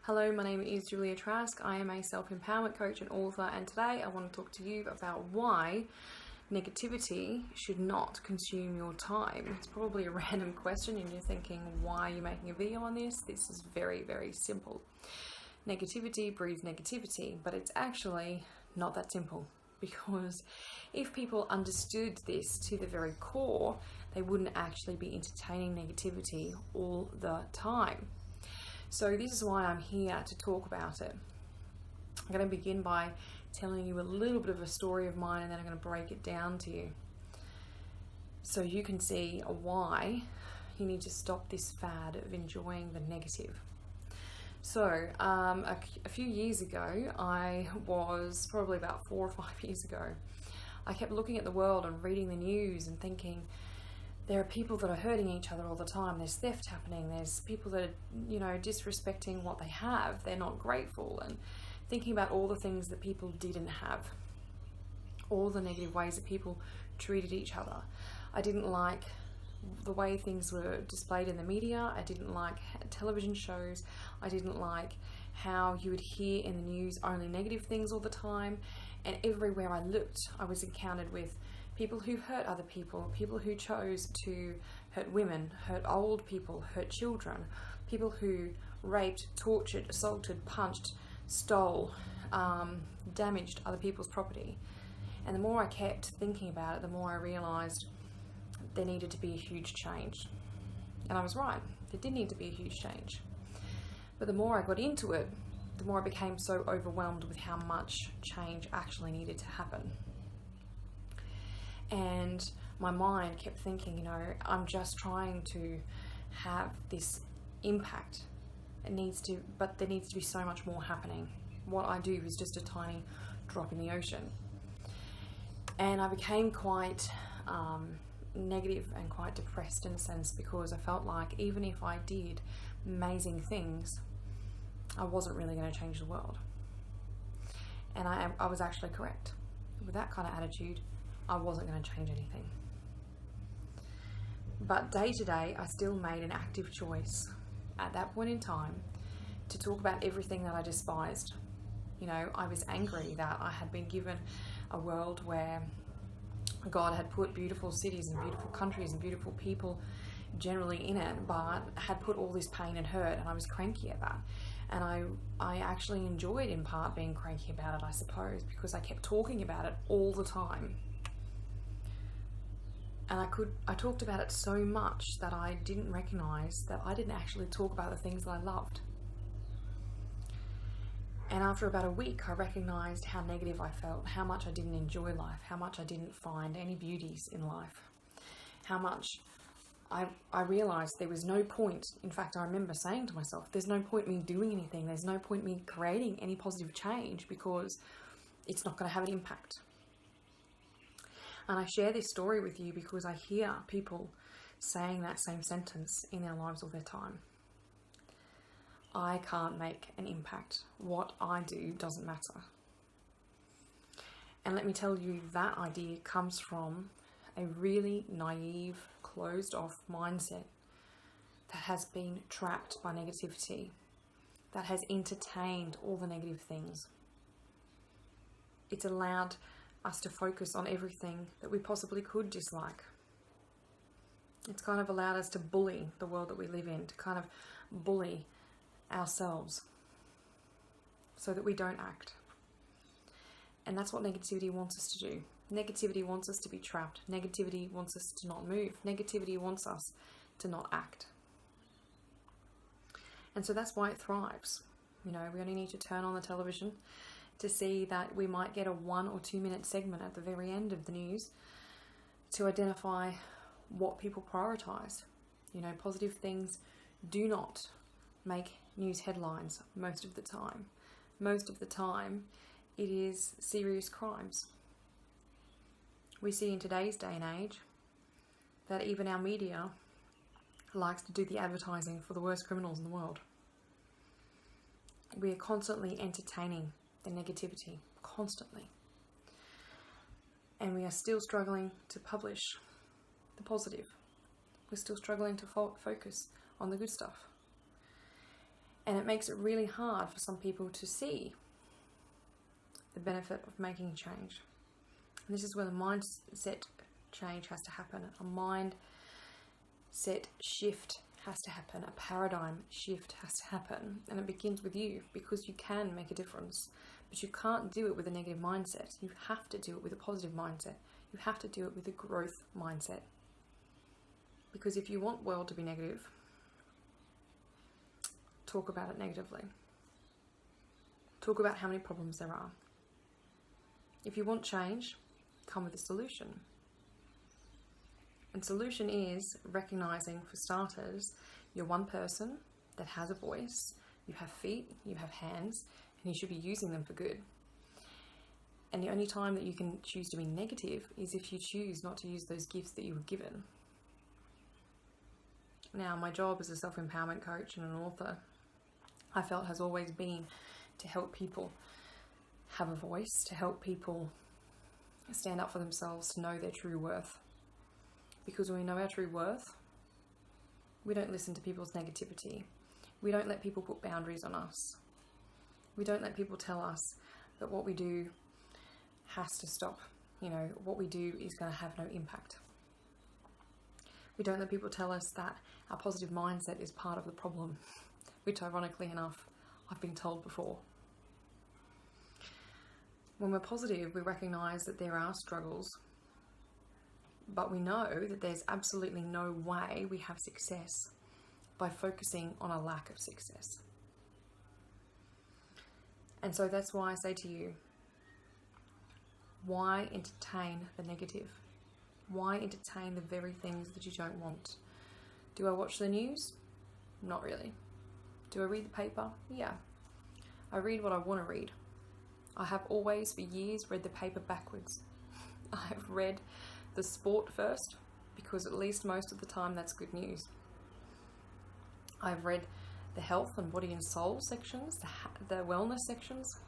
Hello, my name is Julia Trask. I am a self-empowerment coach and author, and today I want to talk to you about why negativity should not consume your time. It's probably a random question and you're thinking, why are you making a video on this? This is very, very simple. Negativity breeds negativity, but it's actually not that simple, because if people understood this to the very core, they wouldn't actually be entertaining negativity all the time. So this is why I'm here to talk about it. I'm going to begin by telling you a little bit of a story of mine, and then I'm going to break it down to you so you can see why you need to stop this fad of enjoying the negative. So a few years ago, I was probably about 4 or 5 years ago, I kept looking at the world and reading the news and thinking, there are people that are hurting each other all the time. There's theft happening. There's people that are, disrespecting what they have. They're not grateful, and thinking about all the things that people didn't have, all the negative ways that people treated each other. I didn't like the way things were displayed in the media. I didn't like television shows. I didn't like how you would hear in the news only negative things all the time. And everywhere I looked, I was encountered with people who hurt other people, people who chose to hurt women, hurt old people, hurt children, people who raped, tortured, assaulted, punched, stole, damaged other people's property. And the more I kept thinking about it, the more I realised there needed to be a huge change. And I was right, there did need to be a huge change. But the more I got into it, the more I became so overwhelmed with how much change actually needed to happen. And my mind kept thinking, I'm just trying to have this impact. But there needs to be so much more happening. What I do is just a tiny drop in the ocean. And I became quite negative and quite depressed in a sense, because I felt like even if I did amazing things, I wasn't really going to change the world. And I was actually correct. With that kind of attitude, I wasn't going to change anything. But day to day, I still made an active choice at that point in time to talk about everything that I despised. I was angry that I had been given a world where God had put beautiful cities and beautiful countries and beautiful people generally in it, but had put all this pain and hurt, and I was cranky at that. And I actually enjoyed, in part, being cranky about it, I suppose, because I kept talking about it all the time. And I talked about it so much that I didn't recognize that I didn't actually talk about the things that I loved. And after about a week, I recognized how negative I felt, how much I didn't enjoy life, how much I didn't find any beauties in life, how much I realized there was no point. In fact, I remember saying to myself, there's no point me doing anything. There's no point me creating any positive change, because it's not going to have an impact. And I share this story with you because I hear people saying that same sentence in their lives all their time. I can't make an impact. What I do doesn't matter. And let me tell you, that idea comes from a really naive, closed-off mindset that has been trapped by negativity, that has entertained all the negative things. It's allowed us to focus on everything that we possibly could dislike. It's kind of allowed us to bully the world that we live in, to kind of bully ourselves so that we don't act. And that's what negativity wants us to do. Negativity wants us to be trapped. Negativity wants us to not move. Negativity wants us to not act. And so that's why it thrives. We only need to turn on the television to see that we might get a 1 or 2 minute segment at the very end of the news to identify what people prioritize. Positive things do not make news headlines most of the time. Most of the time, it is serious crimes. We see in today's day and age that even our media likes to do the advertising for the worst criminals in the world. We are constantly entertaining the negativity, constantly. And we are still struggling to publish the positive. We're still struggling to focus on the good stuff. And it makes it really hard for some people to see the benefit of making change. And this is where the mindset change has to happen. A mindset shift has to happen. A paradigm shift has to happen. And it begins with you, because you can make a difference. But you can't do it with a negative mindset. You have to do it with a positive mindset. You have to do it with a growth mindset. Because if you want the world to be negative, talk about it negatively. Talk about how many problems there are. If you want change, come with a solution. And solution is recognizing, for starters, you're one person that has a voice, you have feet, you have hands, and you should be using them for good. And the only time that you can choose to be negative is if you choose not to use those gifts that you were given. Now, my job as a self-empowerment coach and an author, I felt, has always been to help people have a voice, to help people stand up for themselves, to know their true worth. Because when we know our true worth, we don't listen to people's negativity. We don't let people put boundaries on us. We don't let people tell us that what we do has to stop. You know, what we do is going to have no impact. We don't let people tell us that our positive mindset is part of the problem, which ironically enough, I've been told before. When we're positive, we recognize that there are struggles, but we know that there's absolutely no way we have success by focusing on a lack of success. And so that's why I say to you, why entertain the negative? Why entertain the very things that you don't want? Do I watch the news? Not really. Do I read the paper? Yeah. I read what I want to read. I have always, for years, read the paper backwards. I've read the sport first, because at least most of the time that's good news. I've read the health and body and soul sections, the wellness sections,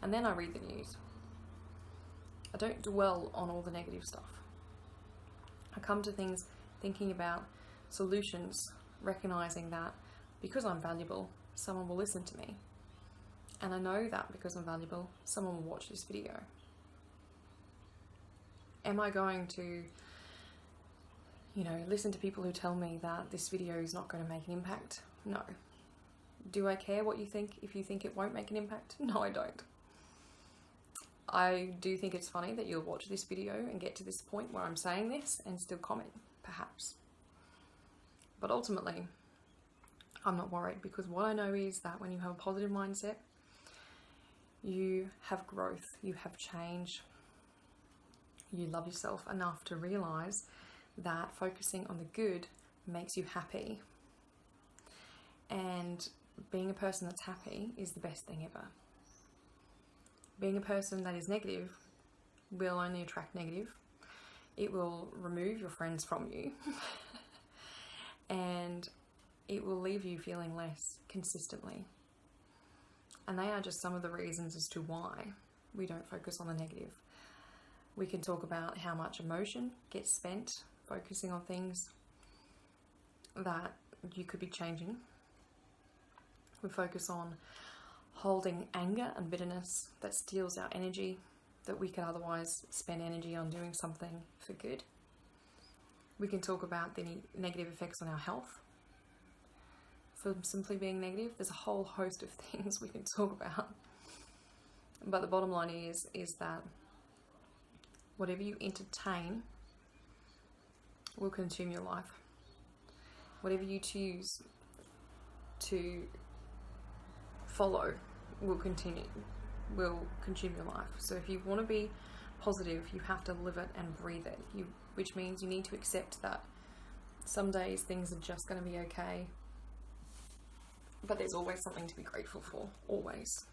and then I read the news. I don't dwell on all the negative stuff. I come to things thinking about solutions, recognizing that because I'm valuable, someone will listen to me. And I know that because I'm valuable, someone will watch this video. Am I going to, listen to people who tell me that this video is not going to make an impact? No. Do I care what you think if you think it won't make an impact? No, I don't. I do think it's funny that you'll watch this video and get to this point where I'm saying this and still comment, perhaps. But ultimately, I'm not worried, because what I know is that when you have a positive mindset, you have growth, you have change, you love yourself enough to realize that focusing on the good makes you happy. And being a person that's happy is the best thing ever. Being a person that is negative will only attract negative. It will remove your friends from you. And it will leave you feeling less consistently. And they are just some of the reasons as to why we don't focus on the negative. We can talk about how much emotion gets spent focusing on things that you could be changing. We focus on holding anger and bitterness that steals our energy, that we could otherwise spend energy on doing something for good. We can talk about the negative effects on our health from simply being negative. There's a whole host of things we can talk about. But the bottom line is that whatever you entertain will consume your life. Whatever you choose to follow will consume your life. So if you want to be positive, you have to live it and breathe it. Which means you need to accept that some days things are just going to be okay, but there's always something to be grateful for, always.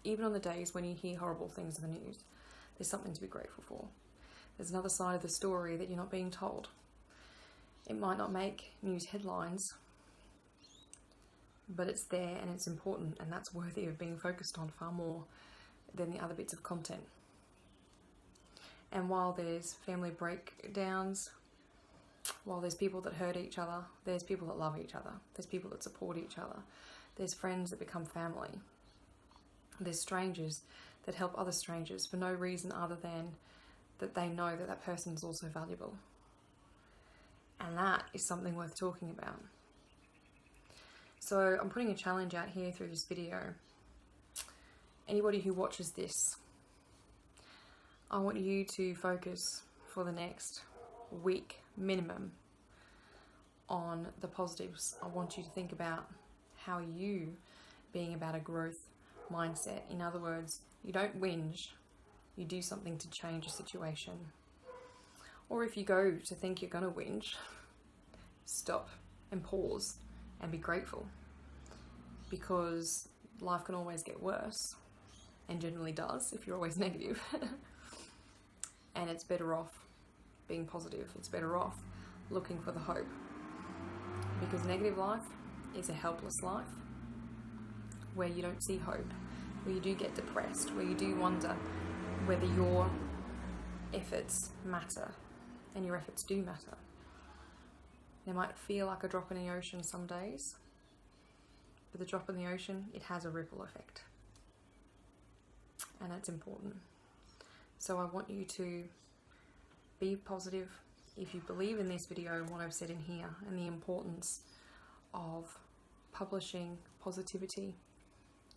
Even on the days when you hear horrible things in the news, there's something to be grateful for. There's another side of the story that you're not being told. It might not make news headlines, but it's there and it's important, and that's worthy of being focused on far more than the other bits of content. And while there's family breakdowns, while there's people that hurt each other, there's people that love each other, there's people that support each other, There's friends that become family. There's strangers that help other strangers for no reason other than that they know that that person is also valuable. And that is something worth talking about. So I'm putting a challenge out here through this video. Anybody who watches this, I want you to focus for the next week minimum on the positives. I want you to think about how you being about a growth mindset. In other words, you don't whinge, you do something to change a situation. Or if you go to think you're going to whinge, stop and pause and be grateful, because life can always get worse, and generally does if you're always negative. And it's better off being positive. It's better off looking for the hope, because negative life is a helpless life where you don't see hope, where you do get depressed, where you do wonder whether your efforts matter, and your efforts do matter. They might feel like a drop in the ocean some days, but the drop in the ocean, it has a ripple effect, and that's important. So I want you to be positive. If you believe in this video and what I've said in here and the importance of publishing positivity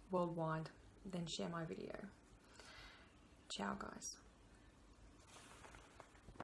worldwide, then share my video. Ciao, guys.